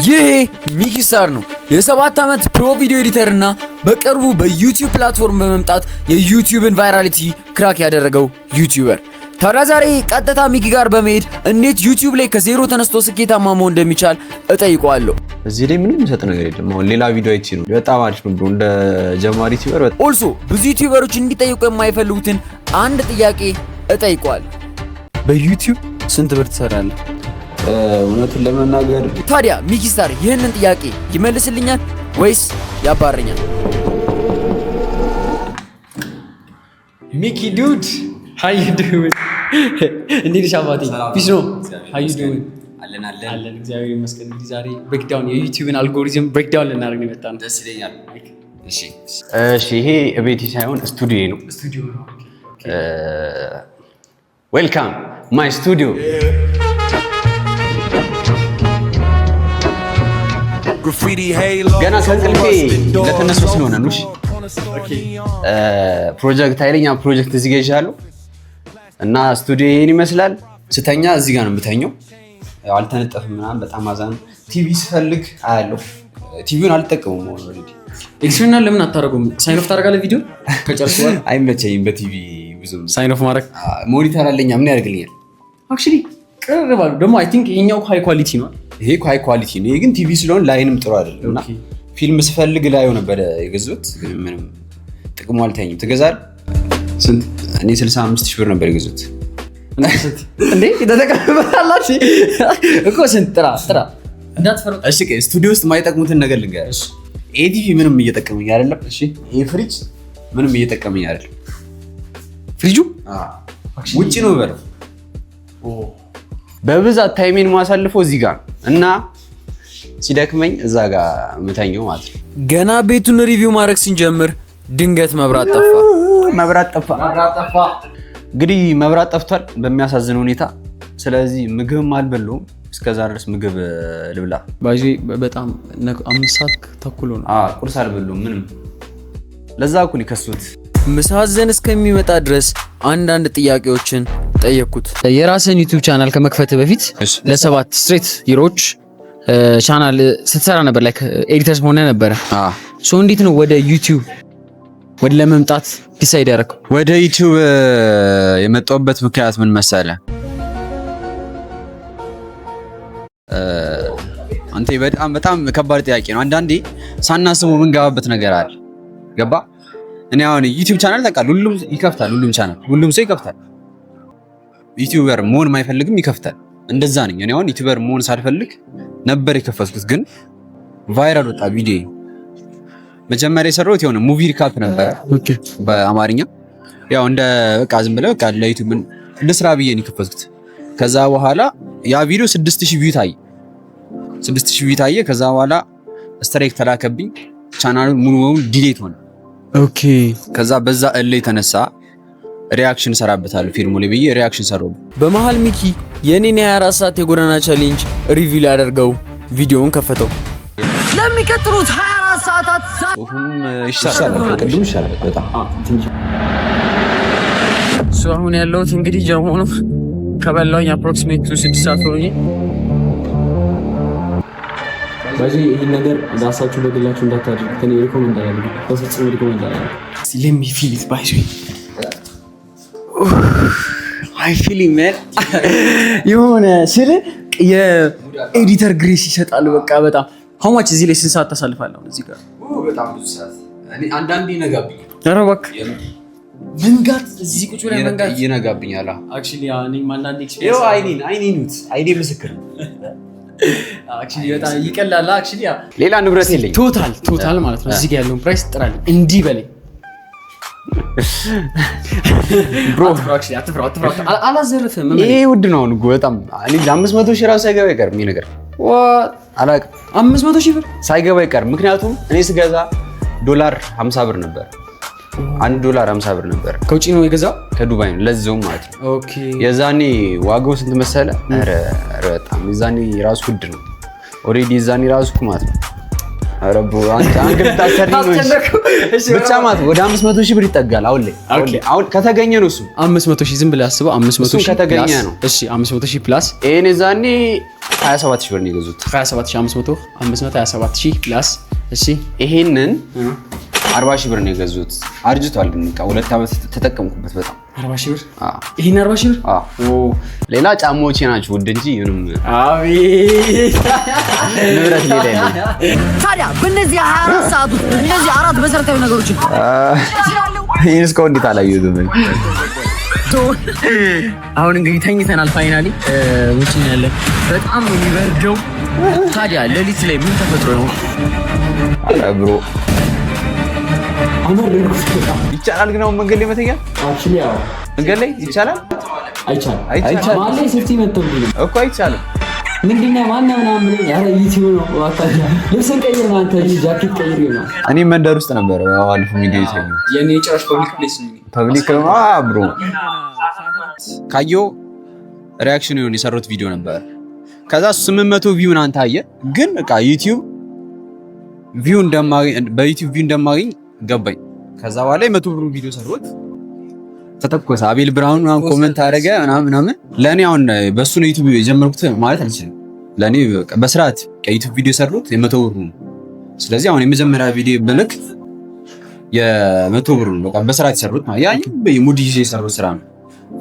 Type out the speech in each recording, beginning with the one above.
ይሄ ሚኪ ስታር ነው። የ7 ዓመት ፕሮ ቪዲዮ ኤዲተር እና በቅርቡ በዩቲዩብ ፕላትፎርም በመምጣት የዩቲዩብን ቫይራሊቲ ክራክ ያደረገው ዩቲዩበር። ታዲያ ዛሬ ቀጥታ ሚኪ ጋር በመሄድ እንዴት ዩቲዩብ ላይ ከዜሮ ተነስቶ ስኬታማ መሆን እንደሚቻል እጠይቀዋለሁ። እዚህ ላይ ምንም የሚሰጥ ነገር የለም። አሁን ሌላ ቪዲዮ አይቼ ነው በጣም አሪፍ ነው ብሎ እንደ ጀማሪ ዩቲዩበር ኦልሶ ብዙ ዩቲዩበሮች እንዲጠይቁ የማይፈልጉትን አንድ ጥያቄ እጠይቀዋለሁ። በዩቲዩብ ስንት ብር ትሰራለህ? እውነቱን ለመናገር ታዲያ ሚኪ ስታር ይህንን ጥያቄ ይመልስልኛል ወይስ ያባረኛል? ሚኪ ዱድ how you doing? እንዴት ነሽ አባቴ? ፒስ ነው። how you doing? አለን እግዚአብሔር ይመስገን። እንግዲህ ዛሬ ብሬክዳውን የዩቲዩብን አልጎሪዝም ብሬክዳውን ልናደርግ ነው የመጣነው። ደስ ይለኛል። እሺ ይሄ ቤቴ ሳይሆን ስቱዲዮ ነው። ስቱዲዮ ነው። ዌልካም ማይ ስቱዲዮ። ገና ከእንቅልፌ ለተነሱ ስለሆነ ነው። ፕሮጀክት ኃይለኛ ፕሮጀክት እዚህ ጋር ይዣለሁ እና ስቱዲዮ ይሄን ይመስላል። ስተኛ እዚህ ጋር ነው የምተኛው። አልተነጠፍም ምናምን በጣም አዛን። ቲቪ ስፈልግ አያለሁ። ቲቪውን አልጠቀሙም። ኦልሬዲ ኤክስትሪናል ለምን አታደርጉም? ሳይን ኦፍ ታደርጋለህ ቪዲዮ ከጨርሰው? አይመቸኝም በቲቪ ብዙም ሳይን ኦፍ ማድረግ። ሞኒተር አለኝ ምን ያደርግልኛል? አክቹሊ ቀርባሉ ደግሞ አይ ቲንክ ይሄኛው ሃይ ኳሊቲ ነው። ይሄ ሃይ ኳሊቲ ነው። ይሄ ግን ቲቪ ስለሆነ ላይንም ጥሩ አይደለም እና ፊልም ስፈልግ ላይው ነበር የገዛሁት። ምንም ጥቅሙ አልታየኝም። ትገዛለህ? ስንት? እኔ 65000 ብር ነበር የገዛሁት። እንዴ ተተቀበላላችሁ እኮ ስንት? ጥራ እንዳትፈሩ። እሺ ስቱዲዮ ውስጥ የማይጠቅሙትን ነገር ልንገርህ። ይሄ ቲቪ ምንም እየጠቀመኝ አይደለም። እሺ ይሄ ፍሪጅ ምንም እየጠቀመኝ አይደለም። ፍሪጁ ውጪ ነው በለው። በብዛት ታይሜን ማሳልፈው እዚህ ጋር እና ሲደክመኝ እዛ ጋር የምተኛው ማለት ነው። ገና ቤቱን ሪቪው ማድረግ ስንጀምር ድንገት መብራት ጠፋ። እንግዲህ መብራት ጠፍቷል በሚያሳዝን ሁኔታ። ስለዚህ ምግብም አልበላሁም እስከዛ ድረስ። ምግብ ልብላ ባይዚ በጣም 5 ሰዓት ተኩል ነው። ቁርስ አልበላሁም ምንም። ለዛ እኮ ነው የከሱት። ምሳዘን እስከሚመጣ ድረስ አንዳንድ ጥያቄዎችን ጠየቅኩት። የራስን ዩቲዩብ ቻናል ከመክፈት በፊት ለ7 ስትሬት ሂሮዎች ቻናል ስትሰራ ነበር፣ ላይክ ኤዲተርስ ሆነ ነበር። ሶ እንዴት ነው ወደ ዩቲዩብ ወደ ለመምጣት ዲሳይድ ያደረከው? ወደ ዩቲዩብ የመጣሁበት ምክንያት ምን መሰለህ? አንተ በጣም ከባድ ጥያቄ ነው። አንዳንዴ ሳናስበው የምንገባበት ነገር አለ። ገባ? እኔ አሁን ዩቲዩብ ቻናል ታውቃለህ፣ ሁሉም ይከፍታል። ሁሉም ሰው ይከፍታል። ዩቲዩበር መሆን የማይፈልግም ይከፍታል። እንደዛ ነኝ እኔ። አሁን ዩቲዩበር መሆን ሳልፈልግ ነበር የከፈትኩት፣ ግን ቫይራል ወጣ ቪዲዮ። መጀመሪያ የሰራሁት የሆነ ሙቪ ሪካፕ ነበር በአማርኛ። ያው እንደ በቃ ዝም ብለህ በቃ ለዩቲዩብ ልስራ ብዬ ነው የከፈትኩት። ከዛ በኋላ ያ ቪዲዮ 6000 ቪው ታየ። 6000 ቪው ታየ። ከዛ በኋላ ስትራይክ ተላከብኝ። ቻናሉ ሙሉ በሙሉ ዲሌት ሆነ። ኦኬ። ከዛ በዛ የተነሳ ሪአክሽን ሰራበታለሁ ፊልሙ ላይ ብዬ ሪአክሽን ሰራው። በመሃል ሚኪ የኔን 24 ሰዓት የጎዳና ቻሌንጅ ሪቪው ሊያደርገው ቪዲዮውን ከፈተው። ለሚቀጥሉት 24 ሰዓታት ይሻላል በጣም እሱ አሁን ያለሁት እንግዲህ ጀሞ ነው። ከበላሁኝ አፕሮክሲሜት 6 ሰዓት ሆኜ በዚህ ይሄን ነገር ራሳችሁ በግላችሁ እንዳታደርጉ ከኔ ሪኮመንድ አደርጋለሁ። በፍጹም ሪኮመንድ አደርጋለሁ። ለሚ ፊል ኢት ባይ አይ ፊል ማን የሆነ ስለ የኤዲተር ግሬስ ይሰጣል። በቃ በጣም how much እዚህ ላይ ስንት ሰዓት ታሳልፋለህ? እዚህ ጋር በጣም ብዙ ሰዓት። እኔ አንዳንዴ ይነጋብኝ። ኧረ እባክህ መንጋት እዚህ ቁጭ ብለህ መንጋት ይነጋብኛል። አክቹሊ እኔ ማንዳንዴ ይኸው አይኔ ምስክር ነው። አክቹሊ በጣም ይቀላል። አክቹሊ ሌላ ንብረት የለኝም። ቶታል ማለት ነው። እዚህ ጋር ያለውን ፕራይስ ጥራል እንዲህ በለኝ ብሮ። አትፍራ አላዘርፍም። ይሄ ውድ ነው አሁን በጣም። እኔ 500,000 ራሱ ሳይገባ አይቀርም። ይሄ ነገር አላውቅም። 500,000 ብር ሳይገባ አይቀርም። ምክንያቱም እኔ ስገዛ $50 ነበር። $1 50 ብር ነበር። ከውጪ ነው የገዛው? ከዱባይ ነው። ለዛውም ማለት ነው። ኦኬ። የዛኔ ዋጋው ስንት መሰለ? ኧረ በጣም የዛኔ ራሱ ውድ ነው። ኦሬዲ የዛኔ ራሱ ማለት ነው አረቡ አንተ አንግል ታሰሪ ነው። ብቻ ማለት ወደ 500 ሺህ ብር ይጠጋል አሁን ላይ። አሁን ከተገኘ ነው እሱ 500 ሺህ ዝም ብለህ አስበው 500 ሺህ ከተገኘ ነው። እሺ 500 ሺህ ፕላስ ይሄን ዛኔ 27 ሺህ ብር ነው የገዙት። 27500 527 ሺህ ፕላስ እሺ ይሄንን 40 ሺህ ብር ነው የገዙት። አርጅቷል ግን በቃ 2 ዓመት ተጠቀምኩበት በጣም 40 ሺህ ብር ይሄን 40 ሺህ ብር ሌላ ጫማዎቼ ናቸው ውድ እንጂ ምንም አቤት ንብረት ሌላ የለም። ታዲያ በእነዚህ 24 ሰዓት ውስጥ እነዚህ አራት መሰረታዊ ነገሮችን ይሄን እስካሁን እንዴት አላየሁትም? አሁን እንግዲህ ተኝተናል። ፋይናሊ ውጪ ያለ በጣም የሚበርደው። ታዲያ ሌሊት ላይ ምን ተፈጥሮ ነው? ኧረ ብሮ ይቻላል ግን አሁን መንገድ ላይ መተኛት መንገድ ላይ ይቻላል? አይቻልም ማለት ሴፍቲ መጥቶብኝ እኮ አይቻልም። ምንድነው ማነው ምናምን ብለኝ ኧረ ዩቲዩብ ነው ዋታኛ ልብስን ቀይር ነው አንተ ጃኬት ቀይር ነው። እኔ መንደር ውስጥ ነበር ባለፈው ቪዲዮ ይታየው የኔ ጭራሽ ፐብሊክ ፕሌስ ነው። ፐብሊክ ነው ብሮ ካየው ሪአክሽን የሆነ የሰሩት ቪዲዮ ነበር። ከዛ 800 ቪው አንተ አየህ። ግን በቃ ዩቲዩብ ቪው በዩቲዩብ ቪው እንደማገኝ ገባኝ። ከዛ በኋላ 100 ብር ቪዲዮ ሰሩት ተተኮሰ። አቤል ብርሃኑ ምናምን ኮሜንት አደረገ ምናምን። ለኔ አሁን በሱ ነው ዩቲዩብ የጀመርኩት ማለት አልችልም። ለኔ በስርዓት ዩቲዩብ ቪዲዮ ሰሩት 100 ብር ነው። ስለዚህ አሁን የመጀመሪያ ቪዲዮ በልክ የ100 ብር ነው። በቃ በስርዓት የሰሩት ማለት ያ ሙድ ይዤ የሰሩት ስራ ነው።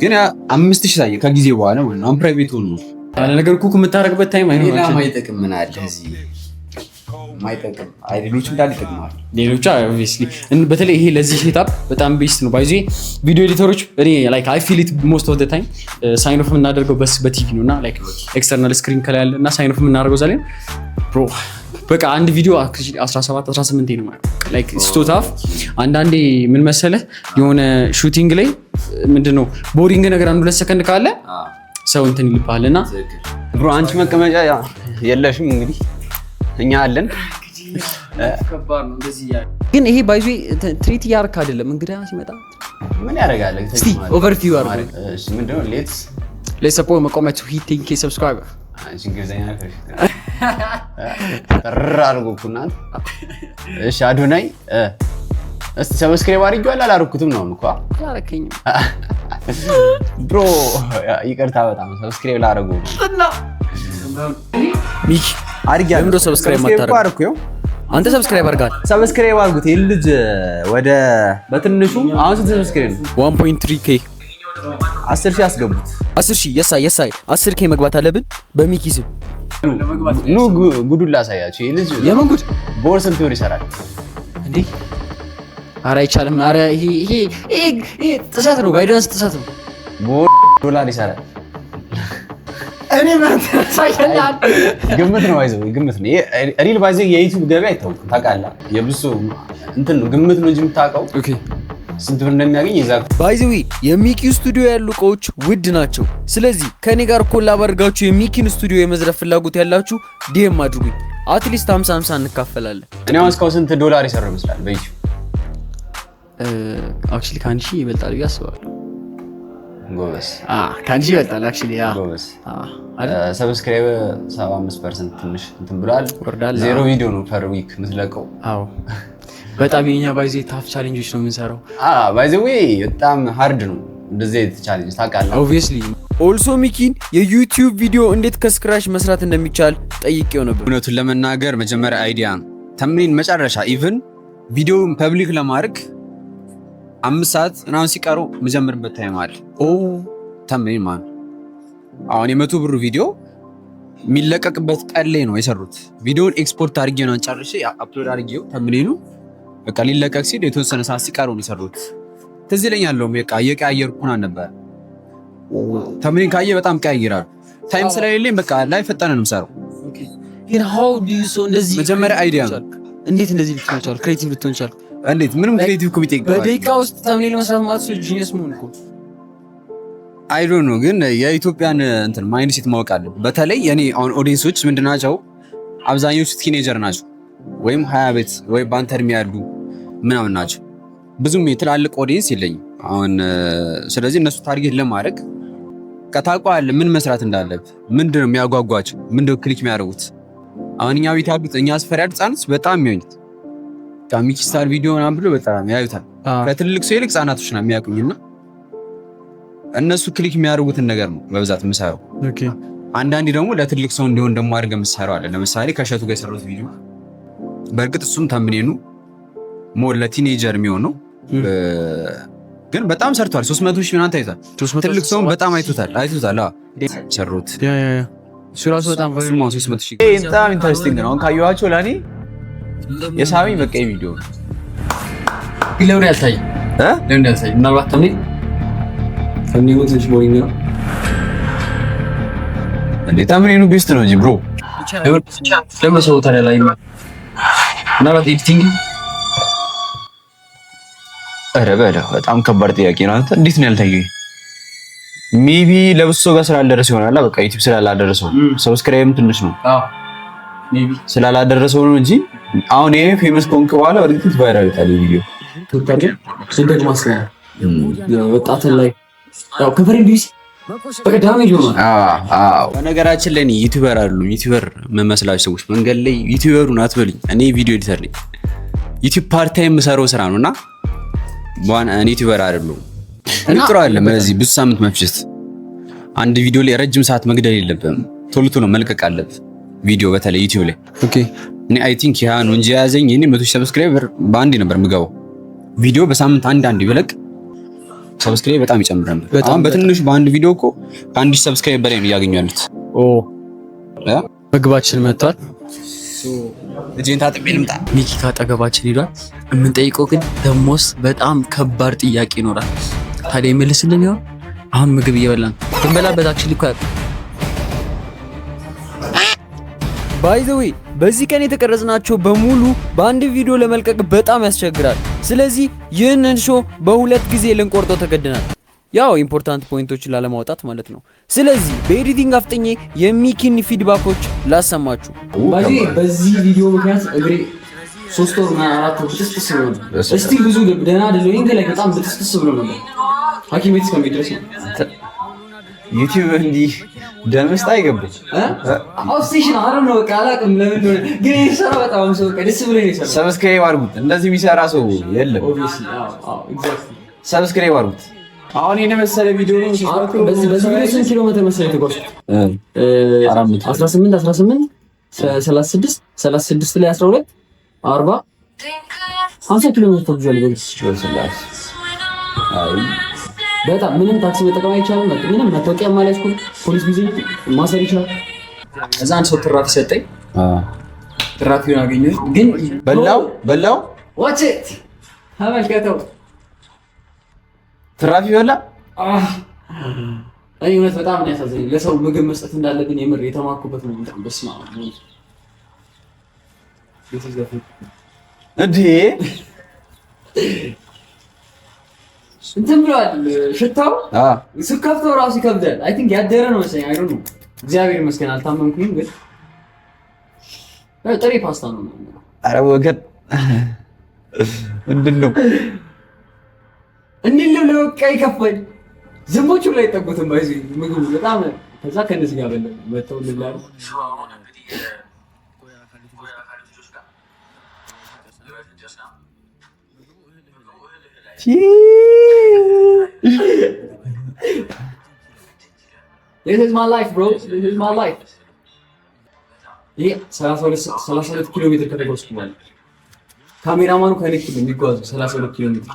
ግን 5000 ታየ ከጊዜ በኋላ ማለት ነው። ፕራይቬት ሆኖ ያለ ነገር ኩክ የምታረግበት ታይም አይኖርም። ሌላ ማይጠቅም ምን አለ እዚህ ማይጠቅም አይደሉች እንዳል ይጠቅማል። ሌሎች obviously በተለይ ይሄ ለዚህ ሴታፕ በጣም ቤስት ነው። ባይዚ ቪዲዮ ኤዲተሮች እኔ ላይክ አይ ፊል ኢት ሞስት ኦፍ ዘ ታይም ሳይን ኦፍ የምናደርገው በቲቪ ነውና ላይክ ኤክስተርናል ስክሪን ከላይ ያለ እና ሳይን ኦፍ የምናደርገው ዛሬ ብሮ በቃ አንድ ቪዲዮ 17 18 ነው ማለት ላይክ ስቶታፍ። አንዳንዴ ምን መሰለህ የሆነ ሹቲንግ ላይ ምንድነው ቦሪንግ ነገር 1-2 ሰከንድ ካለ ሰው እንትን ይልባልና ብሮ አንቺ መቀመጫ የለሽም እንግዲህ እኛ አለን። ከባድ ነው እንደዚህ ያለ ግን ይሄ ባይዚ ትሪት ያርክ አይደለም። እንግዳ ሲመጣ ምን ያደርጋል? እስቲ ኦቨርቪው አድርግ። እሺ ምንድነው? ሌትስ ሰፖርት መቆማችሁ ሂቲንግ ኬ ሰብስክራይበር አንቺ እንግሊዘኛ ነሽ ተራርጎኩና እሺ አዶናይ እስቲ ሰብስክራይብ አድርጌዋለሁ አላደረኩትም ነው እንኳ አላረከኝም ብሮ ይቅርታ በጣም ሰብስክራይብ ላደርጉ ሚኪ አድርጊያለሁ። ለምን ሰብስክራይብ ማታረግ? አንተ ሰብስክራይብ አድርጋል። ሰብስክራይብ አድርጉት። ይሄ ልጅ ወደ በትንሹ አሁን ስንት ሰብስክራይብ ነው? 1.3k 10,000 አስገቡት። 10,000 የሳይ 10k መግባት አለብን በሚኪ ስም። ኑ ጉዱን ላሳያችሁ። ይሄ ልጅ የምን ጉድ? በወር ስንት ብር ይሰራል እንዴ? ኧረ አይቻልም። ኧረ ይሄ ጥሰት ነው። ባይዳንስ ጥሰት ነው። በወር $1 ይሰራል። እኔ ማለት ሳይላል ግምት ነው አይዘው ግምት ነው። ሪል ባይዘ የዩቲዩብ ገበያ አይታወቅም ታውቃለህ። የብዙ እንትን ነው ግምት ነው እንጂ የምታውቀው ኦኬ ስንት ብር እንደሚያገኝ ይዛክ ባይዘዊ የሚኪ ስቱዲዮ ያሉ እቃዎች ውድ ናቸው። ስለዚህ ከኔ ጋር ኮላብ አድርጋችሁ የሚኪን ስቱዲዮ የመዝረፍ ፍላጎት ያላችሁ ዲኤም አድርጉኝ። አትሊስት 50-50 እንካፈላለን። እኔ አሁን እስካሁን ስንት $1 ይሰራል ይመስላል በዩቲዩብ? አክቹሊ ካንቺ ይበልጣል ብዬ አስባለሁ። ጎበስ ካንቺ ይበልጣል አክቹሊ ጎበስ። ሰብስክራይብ 75% ትንሽ እንትን ብሏል። ወርዳል። 0 ቪዲዮ ነው ፐር ዊክ የምትለቀው። አዎ በጣም የኛ ባይዜ ታፍ ቻሌንጆች ነው የምንሰራው። ባይ ዘ ዌይ በጣም ሃርድ ነው እንደዚህ አይነት ቻሌንጅ ታውቃለህ። ኦብቪየስሊ ኦልሶ ሚኪን የዩቲዩብ ቪዲዮ እንዴት ከስክራች መስራት እንደሚቻል ጠይቄው ነበር። እውነቱን ለመናገር መጀመሪያ አይዲያ ነው ተምሪን መጨረሻ ኢቭን ቪዲዮውን ፐብሊክ ለማድረግ 5 ሰዓት ምናምን ሲቀረው መጀመርበት ታይም አለ። ተምሪን ማን አሁን የ100 ብር ቪዲዮ የሚለቀቅበት ቀን ላይ ነው የሰሩት። ቪዲዮውን ኤክስፖርት አድርጌ ነው ጨርሼ አፕሎድ አድርጌው ተምሪኑ በቃ ሊለቀቅ ሲል የተወሰነ ሰዓት ሲቀረው ነው የሰሩት። ትዝ ይለኛል በቃ እየቀያየርኩና ነበር። ተምሪን ካየ በጣም ቀያይራል። ታይም ስለሌለኝ በቃ ላይ ፈጠነ ነው የምሰራው። ግን how do you so እንደዚህ መጀመሪያ አይዲያ ነው። እንዴት እንደዚህ ልትሆን ቻልክ? ክሬቲቭ ልትሆን ቻልክ? እንዴት ምንም ክሬቲቭ ኮሚቴ በደቂቃ ውስጥ ተምኔል መስራት ማለት ነው ጂኒየስ መሆን እኮ አይ ዶንት ኖ። ግን የኢትዮጵያን እንትን ማይንድ ሴት ማወቅ አለ። በተለይ የኔ አሁን ኦዲየንሶች ምንድናቸው? አብዛኞቹ ቲኔጀር ናቸው ወይም 20 ቤት ወይ ባንተር የሚያሉ ምናምን ናቸው። ብዙም የትላልቅ ኦዲየንስ የለኝም አሁን። ስለዚህ እነሱ ታርጌት ለማድረግ ከታውቀዋለህ ምን መስራት እንዳለብህ፣ ምንድነው የሚያጓጓቸው፣ ምንድነው ክሊክ የሚያደርጉት። አሁን እኛ ቤት ያሉት እኛ ሰፈር ያሉት ህጻናት በጣም የሚያዩት ሚኪ ስታር ቪዲዮ ምናምን ብሎ በጣም ያዩታል። ከትልቅ ሰው ይልቅ ህጻናቶች ነው የሚያውቁኝና እነሱ ክሊክ የሚያደርጉትን ነገር ነው በብዛት የምሰራው። ኦኬ አንዳንዴ ደግሞ ለትልቅ ሰው እንዲሆን ደግሞ አድርገህ የምትሰራው አለ። ለምሳሌ ከእሸቱ ጋር የሰሩት ቪዲዮ በእርግጥ እሱም ተምኔኑ ሞር ለቲኔጀር የሚሆን ነው ግን በጣም ሰርቷል። 300,000 ምናምን ታይቷል። ትልቅ ሰውም በጣም አይቶታል። አዎ ሰሩት እሱ ራሱ በጣም 300,000 በጣም ኢንተረስቲንግ ነው። አሁን ካየኋቸው ለእኔ የሳሚ በቃ ቪዲዮ ለምን ያልታየኝ ለምን ያልታየኝ ምናልባት ተምኔኑ ትንሽ ቦሪንግ ነው እንዴ? ተምኔኑ ቤስት ነው እንጂ ብሮ ለምን ሰው ታዲያ ላይ ምናልባት ኤዲቲንግ ኧረ በለው በጣም ከባድ ጥያቄ ነው። አንተ እንዴት ነው ያልታየኝ? ሜቢ ለብሶ ጋር ስላልደረሰ ይሆናል። በቃ ዩቲዩብ ስላላደረሰው ሰብስክራይብም ትንሽ ነው ሜቢ ስላላደረሰው ነው እንጂ አሁን ይሄ ፌመስ ኮንክ በኋላ ወደፊት ቫይራል ይታል ቪዲዮ ተጣጣ ሲደግ ማስያ ወጣትን ላይ ያው ከፈረንዲስ በቀዳሚ ጆርናል በነገራችን ላይ ዩቲዩበር አይደሉም። ዩቲዩበር መመስላችሁ ሰዎች መንገድ ላይ ዩቲዩበሩን አትበሉኝ። እኔ ቪዲዮ ኤዲተር ነኝ። ዩቲዩብ ፓርት ታይም የምሰራው ስራ ነውና እኔ ዩቲዩበር አይደሉም። ጥሩ አይደለም ለዚህ ብዙ ሳምንት መፍጀት። አንድ ቪዲዮ ላይ ረጅም ሰዓት መግደል የለብህም። ቶሎ ቶሎ መልቀቅ አለብህ ቪዲዮ በተለይ ዩቲዩብ ላይ። ኦኬ እኔ አይ ቲንክ ያ ነው እንጂ ያዘኝ እኔ 100,000 ሰብስክራይበር በአንዴ ነበር የምገባው። ቪዲዮ በሳምንት አንድ ቢለቅ ሰብስክራይብ በጣም ይጨምራል። አሁን በትንሹ በአንድ ቪዲዮ እኮ ከ1,000 ሰብስክራይብ በላይ ነው ያገኙ ያሉት። ምግባችን መጥቷል። እጄን ታጥቤ ልምጣ። ሚኪ ካጠገባችን ሄዷል። የምንጠይቀው ግን ደሞስ በጣም ከባድ ጥያቄ ይኖራል። ታዲያ ይመልስልን ይሆን? አሁን ምግብ እየበላን ብንበላበት አክቹሊ እኮ ባይ ዘ ዌይ በዚህ ቀን የተቀረጽናቸው በሙሉ በአንድ ቪዲዮ ለመልቀቅ በጣም ያስቸግራል። ስለዚህ ይህንን ሾው በሁለት ጊዜ ልንቆርጠው ተገደናል። ያው ኢምፖርታንት ፖይንቶችን ላለማውጣት ማለት ነው። ስለዚህ በኤዲቲንግ አፍጥኜ የሚኪን ፊድባኮች ላሰማችሁ። በዚህ ቪዲዮ ምክንያት እግሬ 3 ወር እና 4 ወር ብጥስጥስ ብሎ ነበር። እስቲ ብዙ ደህና አይደለም። ይሄን ላይ በጣም ብጥስጥስ ብሎ ነበር። ሐኪም ቤት እስከሚደርስ ነው። ዩቲዩብ እንዲህ ደምስት አይገባም። ኦብሴሽን አረ ነው በቃ አላውቅም ለምን እንደሆነ ግን ይሰራ በጣም ሰው በቃ ደስ ብሎኝ ነው የሰራው። ሰብስክራይብ አድርጉት። እንደዚህ የሚሰራ ሰው የለም። ኦብቪየስሊ ኤግዛክትሊ ሰብስክራይብ አድርጉት። አሁን የኔ መሰለ ቪዲዮ ነው። በዚህ ቪዲዮ ስንት ኪሎ ሜትር መሰለኝ የተጓዝኩት? 18 36 ላይ 12 40 50 ኪሎ ሜትር ተጉዣለሁ። በጣም ምንም ታክሲ መጠቀም አይቻልም። ምንም መታወቂያ ማለት ፖሊስ ጊዜ ማሰር ይችላል። እዛ አንድ ሰው ትራፊ ሰጠኝ። ትራፊውን አገኘሁ ግን በላው ዋች ኢት ተመልከተው። ትራፊ በላ። እኔ እውነት በጣም ነው ያሳዘነኝ። ለሰው ምግብ መስጠት እንዳለብን የምር የተማርኩበት ነው። በጣም በስማ እንዴ እንትን ብሏል። ሽታው ስከፍተው ራሱ ይከብዳል። አይ ቲንክ ያደረ ነው መሰለኝ። አይ ዶንት ኖ። እግዚአብሔር ይመስገን አልታመምኩኝም። ግን ጥሬ ፓስታ ነው። አረ ወገን ምንድነው እንዴ ለበቃ ይከፋል። ዝሞቹ ላይ ጠቁትም ባይዚ ምግቡ በጣም ከዛ ከነዚህ ጋር በለ መተው ልላሉ This is my life, bro. This is my life. ይሄ 32 ኪሎ ሜትር ከተጓዝኩ ማለት ካሜራማኑ ከልክ የሚጓዙ 32 ኪሎ ሜትር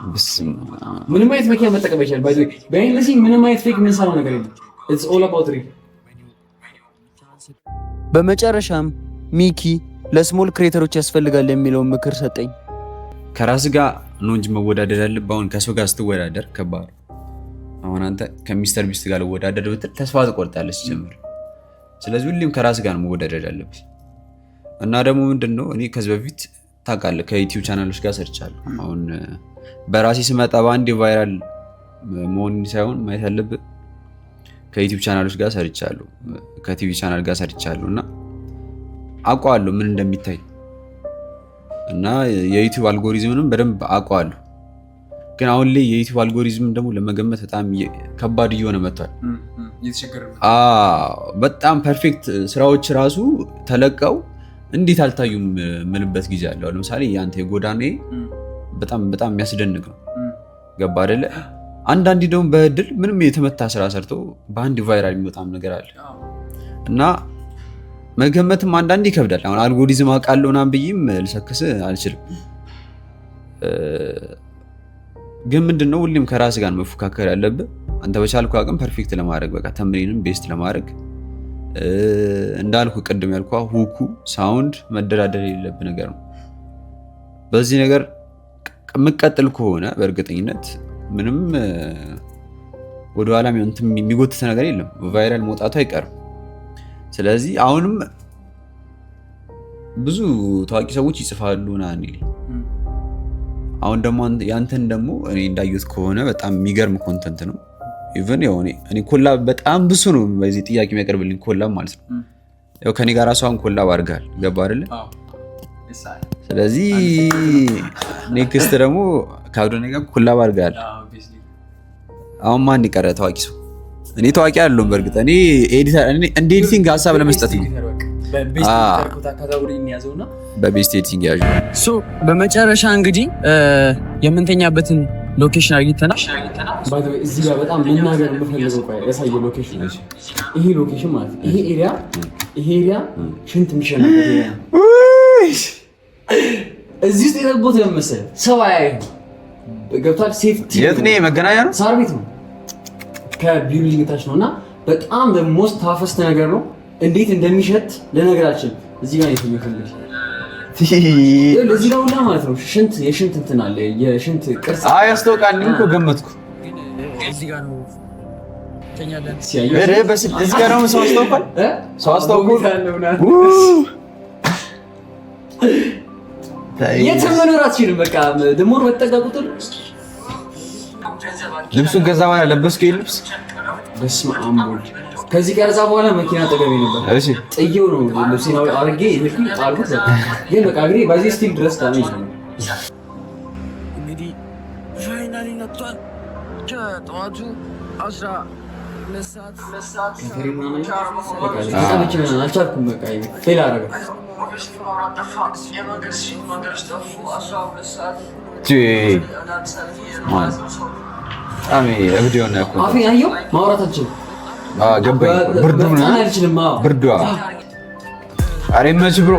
ምንም አይነት መኪና መጠቀም አይቻልም። ባይዘ በእንግሊዝኛ ምንም አይነት ፌክ የምንሰራው ነገር የለም። It's all about real። በመጨረሻም ሚኪ ለስሞል ክሬተሮች ያስፈልጋል የሚለውን ምክር ሰጠኝ። ከራስ ጋር ነው እንጂ መወዳደር ያለብህ። አሁን ከሰው ጋር ስትወዳደር ከባድ። አሁን አንተ ከሚስተር ቢስት ጋር ልወዳደር ብትል ተስፋ ትቆርጣለህ ሲጀምር። ስለዚህ ሁሌም ከራስ ጋር ነው መወዳደር ያለብህ። እና ደግሞ ምንድነው እኔ ከዚህ በፊት ታውቃለህ ከዩቲዩብ ቻናሎች ጋር ሰርቻለሁ። አሁን በራሴ ስመጣ በአንድ ቫይራል መሆን ሳይሆን ማየት ያለብህ ከዩቲዩብ ቻናሎች ጋር ሰርቻለሁ፣ ከቲቪ ቻናል ጋር ሰርቻለሁ እና አውቀዋለሁ ምን እንደሚታይ እና የዩቲዩብ አልጎሪዝምንም በደንብ አውቀዋለሁ። ግን አሁን ላይ የዩቲዩብ አልጎሪዝም ደግሞ ለመገመት በጣም ከባድ እየሆነ መጥቷል። በጣም ፐርፌክት ስራዎች ራሱ ተለቀው እንዴት አልታዩም ምልበት ጊዜ አለ። ለምሳሌ ያንተ የጎዳኔ በጣም በጣም የሚያስደንቅ ነው። ገባ አይደለ? አንዳንዴ ደግሞ በእድል ምንም የተመታ ስራ ሰርቶ በአንድ ቫይራል የሚወጣም ነገር አለ እና መገመትም አንዳንዴ ይከብዳል። አሁን አልጎሪዝም አውቃለሁ ምናምን ብዬም ልሰክስ አልችልም። ግን ምንድነው ሁሌም ከራስ ጋር መፎካከር ያለብህ። አንተ በቻልኩ አቅም ፐርፌክት ለማድረግ በቃ ተምሪንም ቤስት ለማድረግ እንዳልኩ ቅድም ያልኩ ሁኩ ሳውንድ መደራደር የሌለብህ ነገር ነው። በዚህ ነገር የምቀጥል ከሆነ በእርግጠኝነት ምንም ወደኋላ የሚጎትት ነገር የለም። ቫይራል መውጣቱ አይቀርም። ስለዚህ አሁንም ብዙ ታዋቂ ሰዎች ይጽፋሉ ናኒ። አሁን ደግሞ ያንተን ደግሞ እኔ እንዳየሁት ከሆነ በጣም የሚገርም ኮንተንት ነው። ኢቭን ያው እኔ ኮላብ በጣም ብዙ ነው በዚህ ጥያቄ የሚያቀርብልኝ ኮላብ ማለት ነው። ያው ከኔ ጋር ራሱ አሁን ኮላብ አድርጋል። ገባ አይደለ? ስለዚህ ኔክስት ደግሞ ከአብዶኔ ጋር ኮላብ አድርጋል። አሁን ማን ይቀረ ታዋቂ ሰው? እኔ ታዋቂ አይደለሁም በእርግጥ እኔ ኤዲተር እንደ ኤዲቲንግ ሀሳብ ለመስጠት ነው። በቤስት ኤዲቲንግ ያዥ። በመጨረሻ እንግዲህ የምንተኛበትን ሎኬሽን አግኝተናል። እዚህ ጋር በጣም መናገር የምፈልገው ያሳየ ሎኬሽን ይሄ ሎኬሽን ማለት ይሄ ኤሪያ ሽንት የሚሸናበት ኤሪያ እዚህ ውስጥ የጠቦት ለመሰለህ ሰው አያይም። ገብቷል። ሴፍቲ የት ነው? መገናኛ ነው፣ ሳር ቤት ነው፣ ከቢልዲንግ ታች ነው እና በጣም ሞስት ታፈስት ነገር ነው። እንዴት እንደሚሸት ልነግርህ አልችልም። እዚህ ጋር ነው የሚፈልግ እዚህ ጋር ሁላ ማለት ነው ሽንት የሽንት እንትን አለ የሽንት ቅርጽ ያስታውቃል። እኮ ገመትኩ እዚህ ጋር ነው ተኛለን። እዚህ ጋር ነው ሰው አስታውቋል። የትም መኖር አትችልም። በቃ ደግሞ በተጠጋ ቁጥር ልብሱን ገዛ በኋላ ለበስኩ ልብስ በስመ አብ ወልድ። ከዚህ ቀረጻ በኋላ መኪና ጠገቤ ነበር። እሺ ጥዬው ነው ልብሴን አድርጌ ይልኩኝ ጣልኩት። ግን በቃ እንግዲህ በዚህ ስቲል ድረስ ታመኝ ነው። እንግዲህ ፋይናሊ ነጥቷል። ከጠዋቱ 12 ሰዓት አልቻልኩም። በቃ ፌል አደረገ። አፌን አየሁ ማውራት አልችልም። ብርዱ ኧረ መች ብሮ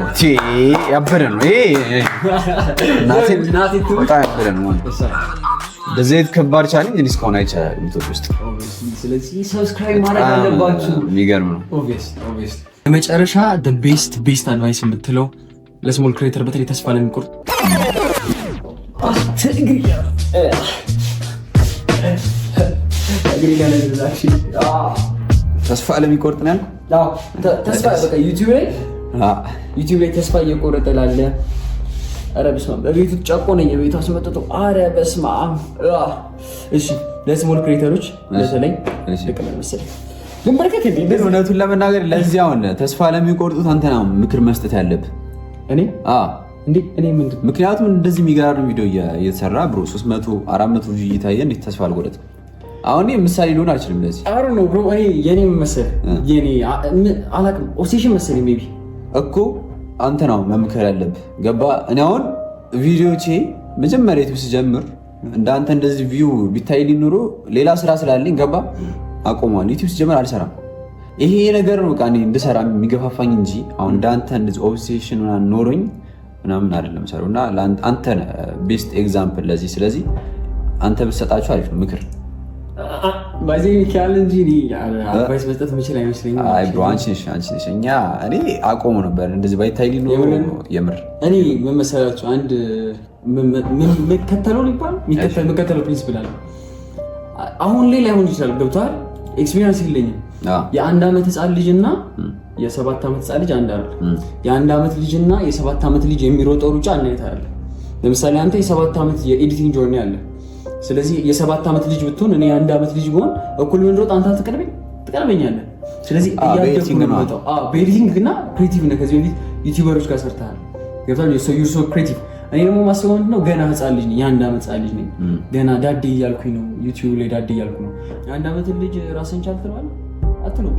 ያበደ ነው ይሄ። በጣም ያበደ ነው። እንደዚህ አይነት ከባድ ቻሌንጅ እኔ እስካሁን አይቻልም ኢትዮጵያ ውስጥ። ስለዚህ ሰብስክራይብ ማድረግ አለባችሁ። የሚገርም ነው። በመጨረሻ ቤስት አድቫይስ የምትለው ለስሞል ክሬተር በተለይ ተስፋ ለሚቆርጥ ተስፋ ለሚቆርጥ ነው ያልኩት። ተስፋ በቃ ዩቲዩብ ላይ ተስፋ እየቆረጠ ላለ ኧረ በስመ አብ በቤቱ ጨቆነኝ። የቤቱ አስመጥቶ ኧረ በስመ አብ። እሺ ለስሞል ክሬተሮች በተለይ ልቅም መሰለኝ ግን በርከት እንዴ እውነቱን ለመናገር ለዚህ አሁን ተስፋ ለሚቆርጡት አንተ ነው ምክር መስጠት ያለብህ። እኔ ምንድን ምክንያቱም እንደዚህ የሚገራርም ቪዲዮ እየተሰራ ብሮ 300 400 ቪዲዮ እየታየ እንዴት ተስፋ አልቆረጥም? አሁን ምሳሌ ሊሆን አልችልም። ለዚህ አሮ ነው ብሮ የኔ መሰለህ የኔ አላውቅም ኦብሴሽን መሰለኝ ሜቢ እኮ አንተ ነው መምከር ያለብህ። ገባ? እኔ አሁን ቪዲዮቼ መጀመሪያ ዩቲዩብ ስጀምር እንዳንተ እንደዚህ ቪው ቢታይ ሊኖሮ ሌላ ስራ ስላለኝ ገባ አቆሟል። ዩቲዩብ ስጀምር አልሰራም። ይሄ ነገር ነው ቃኔ እንድሰራ የሚገፋፋኝ እንጂ አሁን እንዳንተ እንደዚህ ኦብሴሽን ምናምን ኖሮኝ ምናምን አይደለም ሰራው እና አንተ ቤስት ኤግዛምፕል ለዚህ። ስለዚህ አንተ ብትሰጣቸው አሪፍ ነው ምክር ባይዘ ሚካኤል እንጂ አድቫይስ መስጠት የምችል አይመስለኝም። አይ ብሮ አንቺ ነሽ እኔ አቆሙ ነበር እንደዚህ ባይታይ ሊኖር የምር እኔ ምን መሰላችሁ አንድ መከተለው ሊባል መከተለው ፕሪንሲፕል አለ። አሁን ላይ ላይሆን ይችላል ገብቷል። ኤክስፒሪየንስ የለኝም። የአንድ ዓመት ህፃን ልጅ እና የ7 ዓመት ህፃን ልጅ አንድ አይደለም። የአንድ ዓመት ልጅ እና የ7 ዓመት ልጅ የሚሮጠው ሩጫ አንድ አይደለም። ለምሳሌ አንተ የ7 ዓመት የኤዲቲንግ ጆርኒ አለ። ስለዚህ የ7 ዓመት ልጅ ብትሆን እኔ የ1 ዓመት ልጅ ብሆን እኩል ብንሮጥ አንተ ትቀርበኛለህ። ስለዚህ በኤዲቲንግ እና ክሬቲቭ ነህ። ከዚህ በፊት ዩቲዩበሮች ጋር ሰርተሃል ገብቷል። ዩር ሶ ክሬቲቭ። እኔ ደግሞ ማስበው ምንድን ነው ገና ህፃን ልጅ ነኝ። የ1 ዓመት ህፃን ልጅ ነኝ። ገና ዳዴ እያልኩኝ ነው ዩቲዩብ ላይ ዳዴ እያልኩ ነው። የ1 ዓመት ልጅ ራስን ቻል ትለዋለህ አትሉም?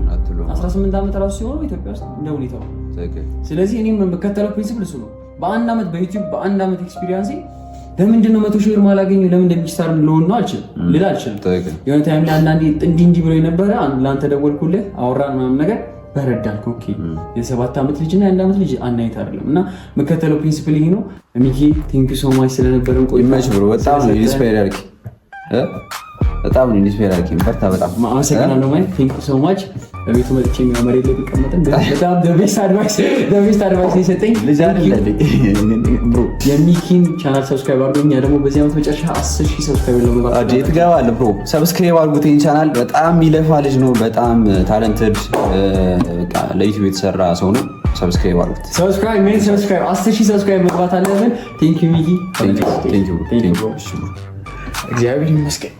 18 ዓመት ራሱ ሲሆኑ ኢትዮጵያ ውስጥ እንደ ሁኔታው ስለዚህ እኔም የምከተለው ፕሪንሲፕል እሱ ነው። በአንድ ዓመት በዩቲዩብ በአንድ ዓመት ኤክስፒሪየንስ ለምንድን ነው 100 ሺህ ብር ማላገኘው? ለምን እንደሚስታር ልሆን ነው አልችልም ልል አልችልም። የሆነ ታይም ላይ አንዳንዴ እንዲህ ብሎ የነበረ ለአንተ ደወልኩልህ አወራን ምናምን ነገር በረዳልኩ። ኦኬ የ7 ዓመት ልጅ እና የ1 ዓመት ልጅ አንድ አይነት አይደለም እና የምከተለው ፕሪንሲፕል ይሄ ነው። ሚኪ ቴንክ ዩ ሶ ማች ስለነበረን ቆይታ ይመች ብሎ በጣም ኢንስፓየር ያርኪ በጣም ኢንስፓየር ያርኪ በርታ። በጣም አመሰግናለሁ ማለት ቴንክ ዩ ሶ ማች። በቤቱ መጥቼ መሬት ላይ ቢቀመጥም በጣም ቤስት አድቫይስ የሰጠኝ ልጅ አይደለም ብሮ። የሚኪን ቻናል ሰብስክራይብ አድርጉኝ። ደግሞ በዚህ ዓመት መጨረሻ 10,000 ሰብስክራይብ ለመግባት አዴት ገባል ብሮ። ሰብስክራይብ አድርጉት ይሄን ቻናል። በጣም የሚለፋ ልጅ ነው። በጣም ታለንትድ በቃ ለዩቲዩብ የተሰራ ሰው ነው። ሰብስክራይብ አድርጉት። ሰብስክራይብ 10,000 ሰብስክራይብ መግባት አለብን። ቴንክ ዩ ሚኪ። ቴንክ ዩ እግዚአብሔር ይመስገን።